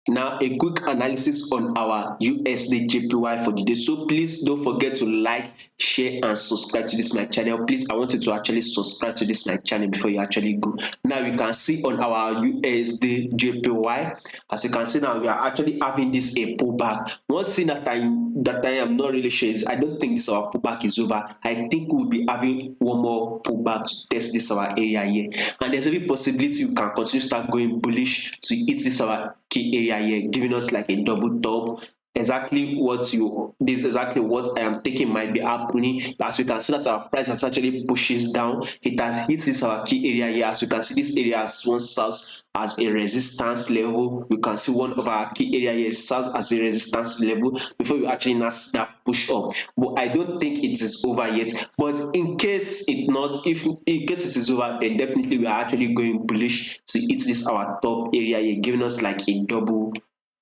Now, a quick analysis on our USDJPY for the day. So please don't forget to like, share, and subscribe to this my channel. Please, I want you to actually subscribe to this my channel before you actually go. Now you can see on our USDJPY, as you can see now, we are actually having this a pullback. One thing that I am not really sure is I don't think this our pullback is over. I think we'll be having one more pullback to test this our area here, and there's every possibility you can continue start going bullish to hit this our key area here, giving us like a double top. This is exactly what I am thinking might be happening. As we can see that our price has actually pushes down, it has hit this our key area here. As we can see, this area has one serves as a resistance level. You can see one of our key area here serves as a resistance level before you actually now snap push up. But I don't think it is over yet. But in case it not, if in case it is over, then definitely we are actually going bullish to hit this our top area here, giving us like a double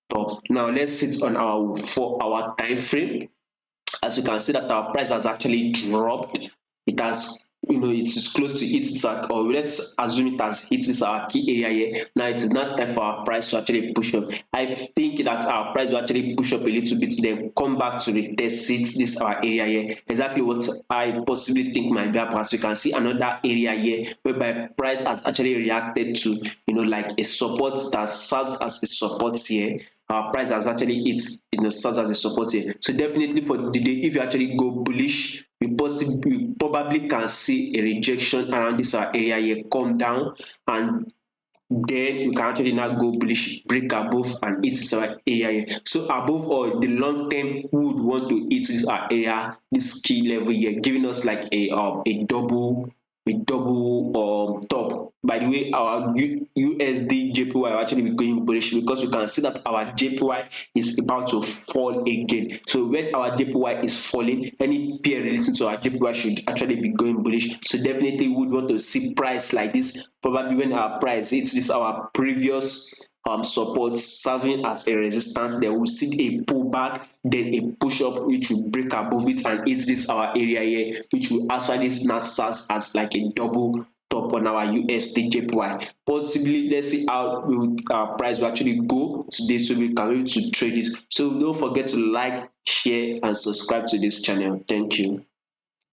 top. Now let's sit on our 4 hour time frame. As you can see that our price has actually dropped. It has, it is close to hit this, or let's assume it has hit this our key area here. Now it is not time for our price to actually push up. I think that our price will actually push up a little bit, then come back to retest it this our area here. Exactly what I possibly think might be happening. As you can see another area here whereby price has actually reacted to, like a support that serves as a support here. Our price has actually hit, serves as a support here. So definitely for the day, if you actually go bullish, you probably can see a rejection around this area here, come down, and then you can actually now go bullish, break above and hit this area here. So above all, the long term would want to hit this area, this key level here, giving us like a double top. By the way, our USD JPY will actually be going bullish because we can see that our JPY is about to fall again. So when our JPY is falling, any pair relating to our JPY should actually be going bullish. So definitely we would want to see price like this. Probably when our price hits this our previous support serving as a resistance, there will see a pullback, then a push up which will break above it and hit this our area here, which will actually now serve as like a double top on our USDJPY. Possibly, let's see how our price will actually go today, so we can be able to trade this. So don't forget to like, share, and subscribe to this channel. Thank you.